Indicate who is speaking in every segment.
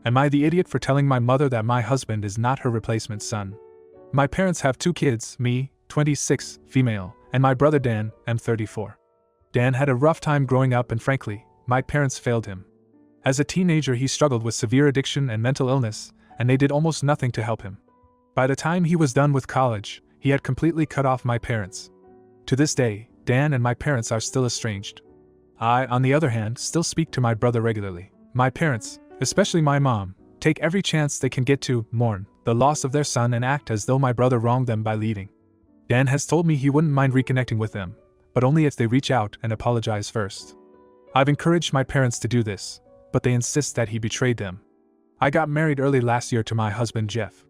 Speaker 1: Am I the idiot for telling my mother that my husband is not her replacement son? My parents have 2 kids, me, 26, female, and my brother Dan, I'm 34. Dan had a rough time growing up and frankly, my parents failed him. As a teenager he struggled with severe addiction and mental illness, and they did almost nothing to help him. By the time he was done with college, he had completely cut off my parents. To this day, Dan and my parents are still estranged. I, on the other hand, still speak to my brother regularly. My parents, especially my mom, take every chance they can get to mourn the loss of their son and act as though my brother wronged them by leaving. Dan has told me he wouldn't mind reconnecting with them, but only if they reach out and apologize first. I've encouraged my parents to do this, but they insist that he betrayed them. I got married early last year to my husband Jeff.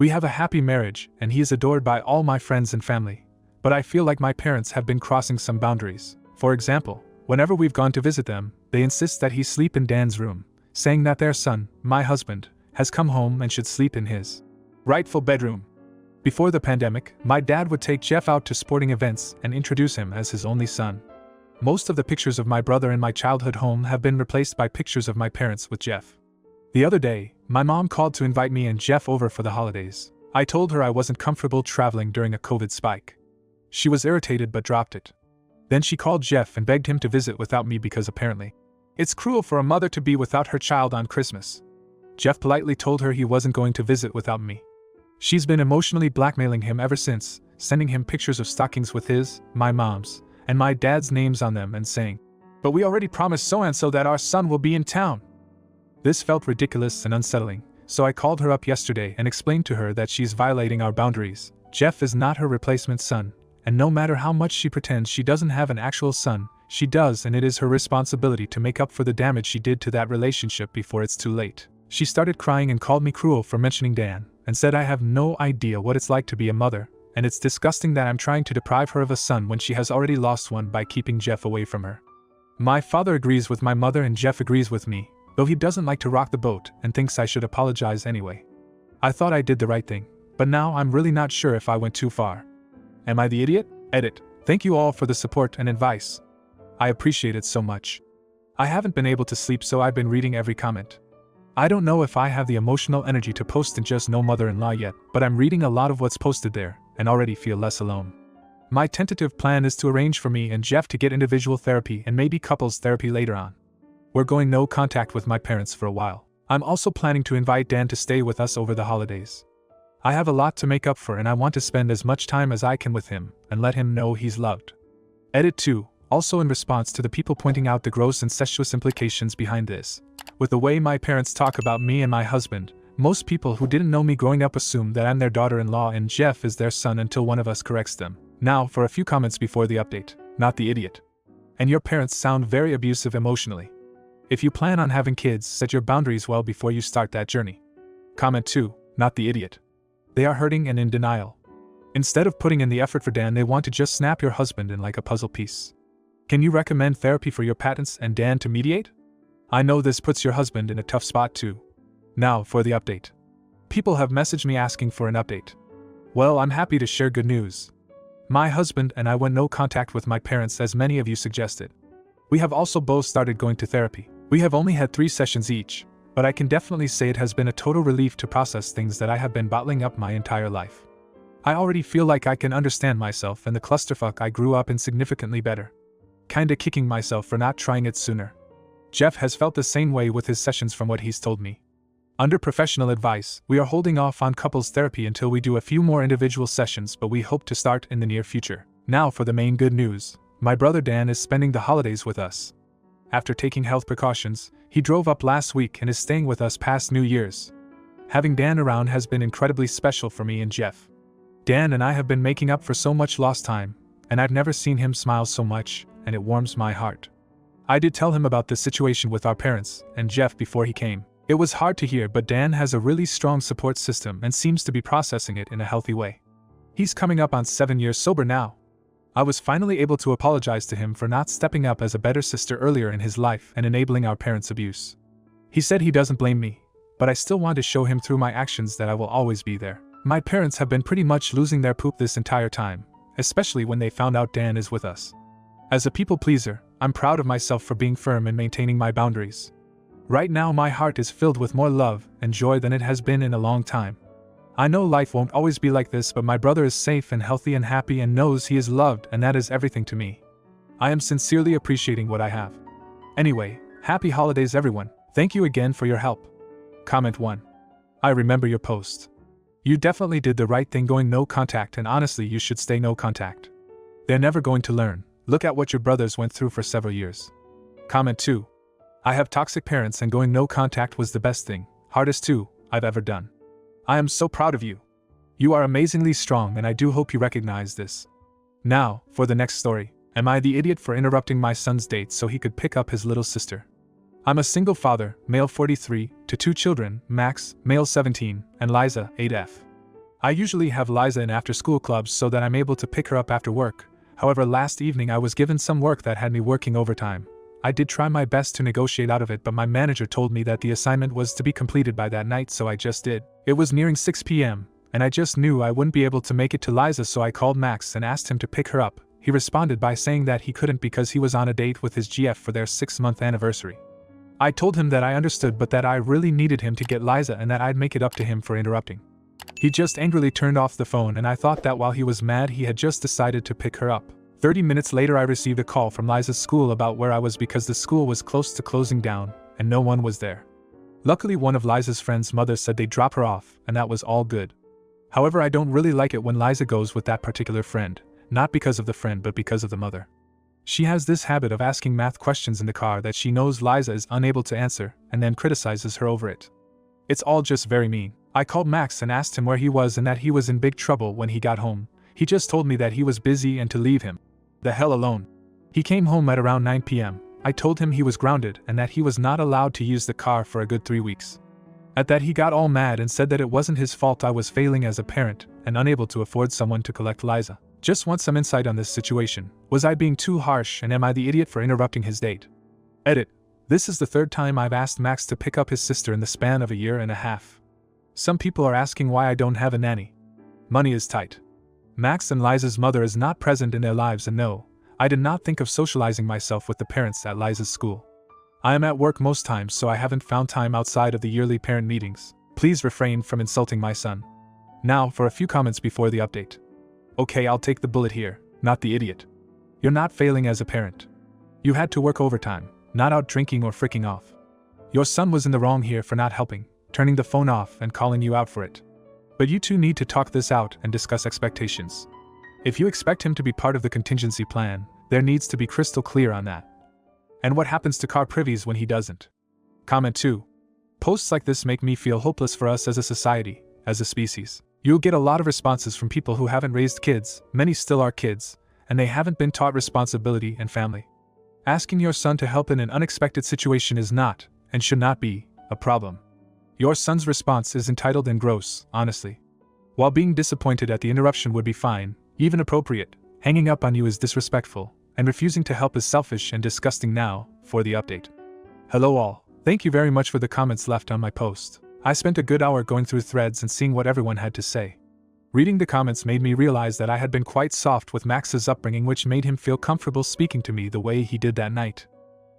Speaker 1: We have a happy marriage and he is adored by all my friends and family, but I feel like my parents have been crossing some boundaries. For example, whenever we've gone to visit them, they insist that he sleep in Dan's room, saying that their son, my husband, has come home and should sleep in his rightful bedroom. Before the pandemic, my dad would take Jeff out to sporting events and introduce him as his only son. Most of the pictures of my brother in my childhood home have been replaced by pictures of my parents with Jeff. The other day, my mom called to invite me and Jeff over for the holidays. I told her I wasn't comfortable traveling during a COVID spike. She was irritated but dropped it. Then she called Jeff and begged him to visit without me because apparently, it's cruel for a mother to be without her child on Christmas. Jeff politely told her he wasn't going to visit without me. She's been emotionally blackmailing him ever since, sending him pictures of stockings with his, my mom's, and my dad's names on them and saying, "But we already promised so-and-so that our son will be in town." This felt ridiculous and unsettling, so I called her up yesterday and explained to her that she's violating our boundaries. Jeff is not her replacement son, and no matter how much she pretends she doesn't have an actual son, she does, and it is her responsibility to make up for the damage she did to that relationship before it's too late. She started crying and called me cruel for mentioning Dan, and said I have no idea what it's like to be a mother, and it's disgusting that I'm trying to deprive her of a son when she has already lost one by keeping Jeff away from her. My father agrees with my mother and Jeff agrees with me, though he doesn't like to rock the boat and thinks I should apologize anyway. I thought I did the right thing, but now I'm really not sure if I went too far. Am I the idiot? Edit. Thank you all for the support and advice. I appreciate it so much. I haven't been able to sleep, so I've been reading every comment. I don't know if I have the emotional energy to post in Just No Mother-in-Law yet, but I'm reading a lot of what's posted there, and already feel less alone. My tentative plan is to arrange for me and Jeff to get individual therapy and maybe couples therapy later on. We're going no contact with my parents for a while. I'm also planning to invite Dan to stay with us over the holidays. I have a lot to make up for and I want to spend as much time as I can with him and let him know he's loved. Edit 2. Also in response to the people pointing out the gross incestuous implications behind this. With the way my parents talk about me and my husband, most people who didn't know me growing up assume that I'm their daughter-in-law and Jeff is their son until one of us corrects them. Now for a few comments before the update. Not the idiot. And your parents sound very abusive emotionally. If you plan on having kids, set your boundaries well before you start that journey. Comment 2. Not the idiot. They are hurting and in denial. Instead of putting in the effort for Dan, they want to just snap your husband in like a puzzle piece. Can you recommend therapy for your patents and Dan to mediate? I know this puts your husband in a tough spot too. Now for the update. People have messaged me asking for an update. Well, I'm happy to share good news. My husband and I went no contact with my parents as many of you suggested. We have also both started going to therapy. We have only had 3 sessions each, but I can definitely say it has been a total relief to process things that I have been bottling up my entire life. I already feel like I can understand myself and the clusterfuck I grew up in significantly better. Kinda kicking myself for not trying it sooner. Jeff has felt the same way with his sessions from what he's told me. Under professional advice, we are holding off on couples therapy until we do a few more individual sessions, but we hope to start in the near future. Now for the main good news. My brother Dan is spending the holidays with us. After taking health precautions, he drove up last week and is staying with us past New Year's. Having Dan around has been incredibly special for me and Jeff. Dan and I have been making up for so much lost time, and I've never seen him smile so much, and it warms my heart. I did tell him about the situation with our parents and Jeff before he came. It was hard to hear, but Dan has a really strong support system and seems to be processing it in a healthy way. He's coming up on 7 years sober now. I was finally able to apologize to him for not stepping up as a better sister earlier in his life and enabling our parents' abuse. He said he doesn't blame me, but I still want to show him through my actions that I will always be there. My parents have been pretty much losing their poop this entire time, especially when they found out Dan is with us. As a people pleaser, I'm proud of myself for being firm and maintaining my boundaries. Right now my heart is filled with more love and joy than it has been in a long time. I know life won't always be like this, but my brother is safe and healthy and happy and knows he is loved, and that is everything to me. I am sincerely appreciating what I have. Anyway, happy holidays everyone. Thank you again for your help. Comment 1. I remember your post. You definitely did the right thing going no contact, and honestly you should stay no contact. They're never going to learn. Look at what your brothers went through for several years. Comment 2. I have toxic parents and going no contact was the best thing, hardest too, I've ever done. I am so proud of you. You are amazingly strong and I do hope you recognize this. Now, for the next story. Am I the idiot for interrupting my son's date so he could pick up his little sister? I'm a single father, male 43, to 2 children, Max, male 17, and Liza, 8F. I usually have Liza in after-school clubs so that I'm able to pick her up after work. However, last evening I was given some work that had me working overtime. I did try my best to negotiate out of it, but my manager told me that the assignment was to be completed by that night, so I just did. It was nearing 6 p.m., and I just knew I wouldn't be able to make it to Liza, so I called Max and asked him to pick her up. He responded by saying that he couldn't because he was on a date with his GF for their 6-month anniversary. I told him that I understood but that I really needed him to get Liza and that I'd make it up to him for interrupting. He just angrily turned off the phone, and I thought that while he was mad he had just decided to pick her up. 30 minutes later I received a call from Liza's school about where I was because the school was close to closing down and no one was there. Luckily one of Liza's friends' mother said they'd drop her off, and that was all good. However, I don't really like it when Liza goes with that particular friend, not because of the friend but because of the mother. She has this habit of asking math questions in the car that she knows Liza is unable to answer and then criticizes her over it. It's all just very mean. I called Max and asked him where he was and that he was in big trouble when he got home. He just told me that he was busy and to leave him the hell alone. He came home at around 9 p.m. I told him he was grounded and that he was not allowed to use the car for a good 3 weeks. At that he got all mad and said that it wasn't his fault I was failing as a parent and unable to afford someone to collect Liza. Just want some insight on this situation. Was I being too harsh and am I the idiot for interrupting his date? Edit. This is the 3rd time I've asked Max to pick up his sister in the span of a year and a half. Some people are asking why I don't have a nanny. Money is tight. Max and Liza's mother is not present in their lives, and no, I did not think of socializing myself with the parents at Liza's school. I am at work most times, so I haven't found time outside of the yearly parent meetings. Please refrain from insulting my son. Now for a few comments before the update. Okay, I'll take the bullet here, not the idiot. You're not failing as a parent. You had to work overtime, not out drinking or freaking off. Your son was in the wrong here for not helping, turning the phone off and calling you out for it. But you two need to talk this out and discuss expectations. If you expect him to be part of the contingency plan, there needs to be crystal clear on that. And what happens to car privies when he doesn't? Comment 2. Posts like this make me feel hopeless for us as a society, as a species. You'll get a lot of responses from people who haven't raised kids, many still are kids, and they haven't been taught responsibility and family. Asking your son to help in an unexpected situation is not, and should not be, a problem. Your son's response is entitled and gross, honestly. While being disappointed at the interruption would be fine, even appropriate, hanging up on you is disrespectful, and refusing to help is selfish and disgusting. Now, for the update. Hello all, thank you very much for the comments left on my post. I spent a good hour going through threads and seeing what everyone had to say. Reading the comments made me realize that I had been quite soft with Max's upbringing, which made him feel comfortable speaking to me the way he did that night.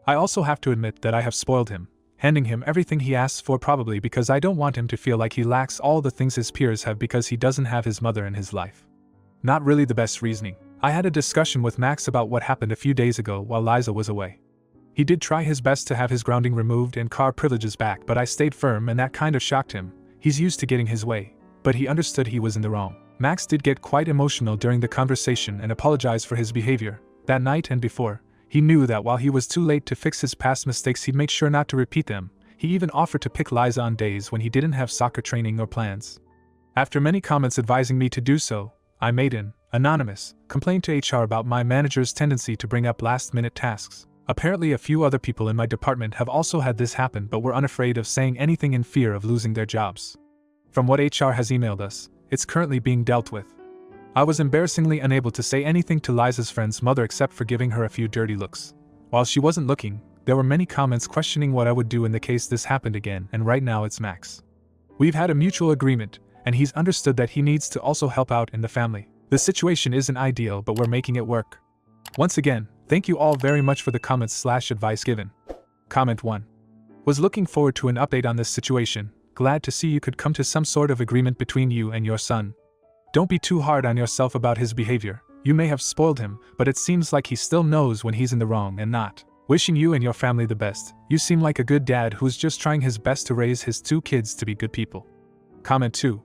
Speaker 1: I also have to admit that I have spoiled him, handing him everything he asks for, probably because I don't want him to feel like he lacks all the things his peers have because he doesn't have his mother in his life. Not really the best reasoning. I had a discussion with Max about what happened a few days ago while Liza was away. He did try his best to have his grounding removed and car privileges back, but I stayed firm and that kind of shocked him. He's used to getting his way, but he understood he was in the wrong. Max did get quite emotional during the conversation and apologized for his behavior. That night and before, he knew that while he was too late to fix his past mistakes, he'd make sure not to repeat them. He even offered to pick Liza on days when he didn't have soccer training or plans. After many comments advising me to do so, I made an anonymous complaint to HR about my manager's tendency to bring up last-minute tasks. Apparently a few other people in my department have also had this happen but were unafraid of saying anything in fear of losing their jobs. From what HR has emailed us, it's currently being dealt with. I was embarrassingly unable to say anything to Liza's friend's mother except for giving her a few dirty looks. While she wasn't looking, there were many comments questioning what I would do in the case this happened again, and right now it's Max. We've had a mutual agreement, and he's understood that he needs to also help out in the family. The situation isn't ideal, but we're making it work. Once again, thank you all very much for the comments/advice given. Comment 1. Was looking forward to an update on this situation, glad to see you could come to some sort of agreement between you and your son. Don't be too hard on yourself about his behavior. You may have spoiled him, but it seems like he still knows when he's in the wrong and not. Wishing you and your family the best. You seem like a good dad who's just trying his best to raise his 2 kids to be good people. Comment 2.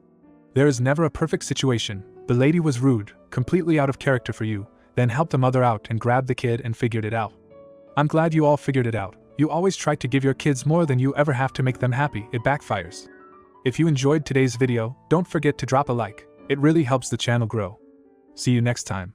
Speaker 1: There is never a perfect situation. The lady was rude, completely out of character for you, then helped the mother out and grabbed the kid and figured it out. I'm glad you all figured it out. You always try to give your kids more than you ever have to make them happy. It backfires. If you enjoyed today's video, don't forget to drop a like. It really helps the channel grow. See you next time.